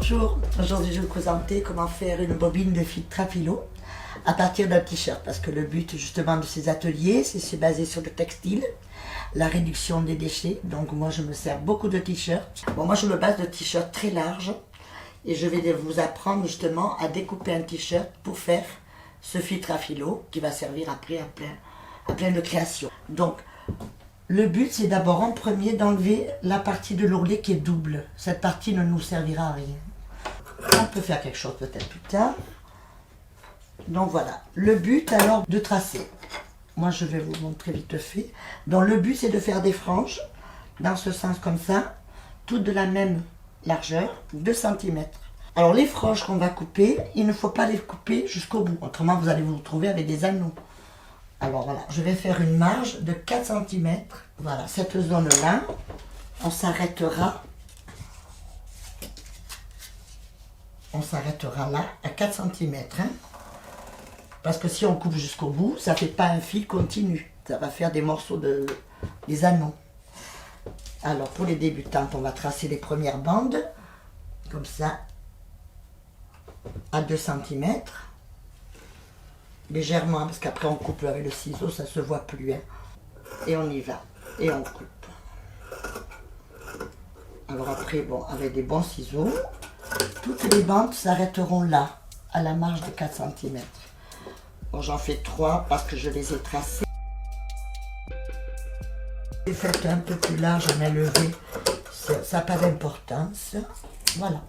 Bonjour, aujourd'hui je vais vous présenter comment faire une bobine de fil Trafilo à partir d'un t-shirt, parce que le but justement de ces ateliers, c'est basé sur le textile, la réduction des déchets. Donc moi je me sers beaucoup de t-shirts. Bon, moi je me base de t-shirts très larges et je vais vous apprendre justement à découper un t-shirt pour faire ce fil Trafilo qui va servir après à plein de créations. Donc le but, c'est d'abord en premier d'enlever la partie de l'ourlet qui est double. Cette partie ne nous servira à rien. On peut faire quelque chose peut-être plus tard. Donc voilà, le but alors de tracer. Moi, je vais vous montrer vite fait. Donc le but, c'est de faire des franges dans ce sens comme ça, toutes de la même largeur, 2 cm. Alors les franges qu'on va couper, il ne faut pas les couper jusqu'au bout. Autrement, vous allez vous retrouver avec des anneaux. Alors voilà, je vais faire une marge de 4 cm. Voilà, cette zone-là, on s'arrêtera. On s'arrêtera là à 4 cm. Hein, parce que si on coupe jusqu'au bout, ça ne fait pas un fil continu. Ça va faire des morceaux des anneaux. Alors pour les débutantes, on va tracer les premières bandes. Comme ça, à 2 cm. Légèrement, parce qu'après on coupe avec le ciseau, ça se voit plus. Hein. Et on y va, et on coupe. Alors après, bon, avec des bons ciseaux, toutes les bandes s'arrêteront là, à la marge de 4 cm. Bon, j'en fais 3 parce que je les ai tracées. J'ai fait un peu plus large en élevé, ça n'a pas d'importance. Voilà.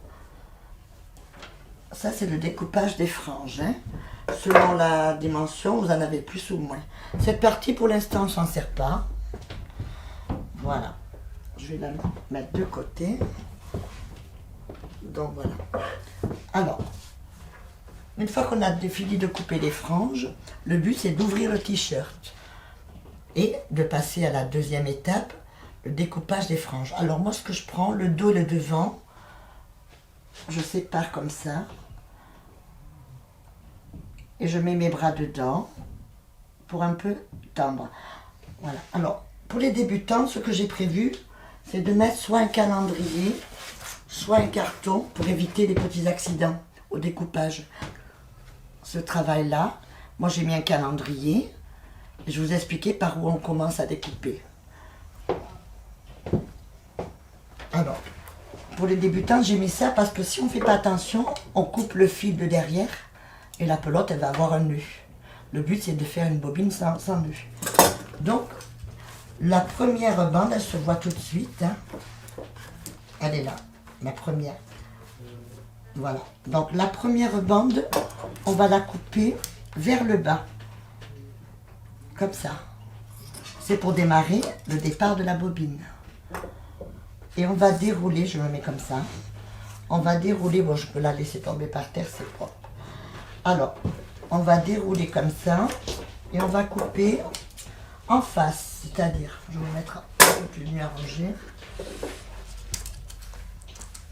Ça, c'est le découpage des franges. Hein. Selon la dimension, vous en avez plus ou moins. Cette partie, pour l'instant, on ne s'en sert pas. Voilà. Je vais la mettre de côté. Donc, voilà. Alors, une fois qu'on a fini de couper les franges, le but, c'est d'ouvrir le t-shirt et de passer à la deuxième étape, le découpage des franges. Alors, moi, ce que je prends, le dos et le devant, je sépare comme ça. Et je mets mes bras dedans pour un peu tendre. Voilà. Alors, pour les débutants, ce que j'ai prévu, c'est de mettre soit un calendrier, soit un carton pour éviter les petits accidents au découpage. Ce travail-là, moi j'ai mis un calendrier et je vous ai expliqué par où on commence à découper. Alors, pour les débutants, j'ai mis ça parce que si on ne fait pas attention, on coupe le fil de derrière. Et la pelote, elle va avoir un nœud. Le but, c'est de faire une bobine sans nœud. Donc, la première bande, elle se voit tout de suite. Hein. Elle est là, la première. Voilà. Donc, la première bande, on va la couper vers le bas. Comme ça. C'est pour démarrer le départ de la bobine. Et on va dérouler, je me mets comme ça. On va dérouler, bon, je peux la laisser tomber par terre, c'est propre. Alors, on va dérouler comme ça et on va couper en face, c'est-à-dire, je vais mettre un peu plus mieux arrangé.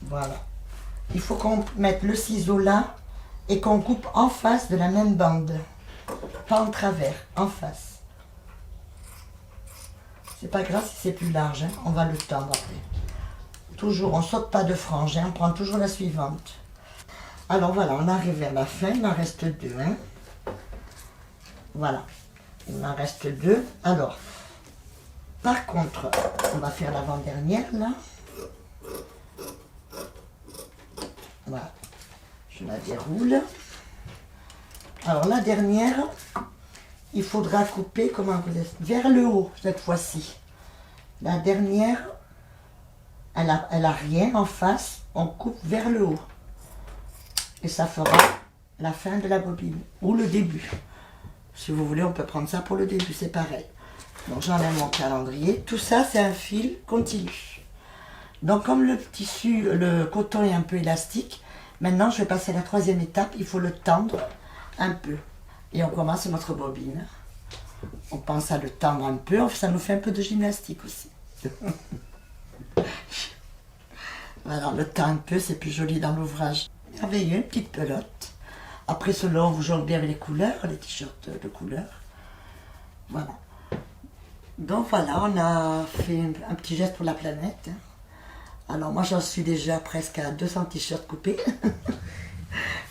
Voilà. Il faut qu'on mette le ciseau là et qu'on coupe en face de la même bande. Pas en travers, en face. C'est pas grave si c'est plus large, hein, on va le tendre après. Toujours, on ne saute pas de frange, hein, on prend toujours la suivante. Alors voilà, on arrive vers la fin, il en reste 2. Hein. Voilà, il en reste 2. Alors, par contre, on va faire l'avant-dernière là. Voilà, je la déroule. Alors la dernière, il faudra couper, comment vous dites, vers le haut cette fois-ci. La dernière, elle a rien en face, on coupe vers le haut. Et ça fera la fin de la bobine, ou le début. Si vous voulez, on peut prendre ça pour le début, c'est pareil. Donc j'enlève mon calendrier. Tout ça, c'est un fil continu. Donc comme le tissu, le coton est un peu élastique, maintenant je vais passer à la troisième étape, il faut le tendre un peu. Et on commence notre bobine. On pense à le tendre un peu, ça nous fait un peu de gymnastique aussi. Voilà, le tend un peu, c'est plus joli dans l'ouvrage. Merveilleux, une petite pelote. Après cela, vous jonglez avec les couleurs, les t-shirts de couleur. Voilà. Donc voilà, on a fait un petit geste pour la planète. Hein. Alors moi j'en suis déjà presque à 200 t-shirts coupés.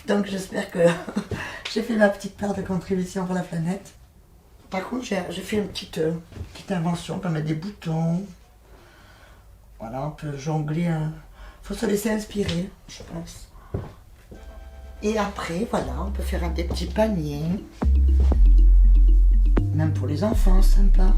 Donc j'espère que j'ai fait ma petite part de contribution pour la planète. Par contre j'ai fait une petite invention, on peut mettre des boutons. Voilà, on peut jongler. Faut se laisser inspirer, je pense. Et après, voilà, on peut faire des petits paniers. Même pour les enfants, sympa.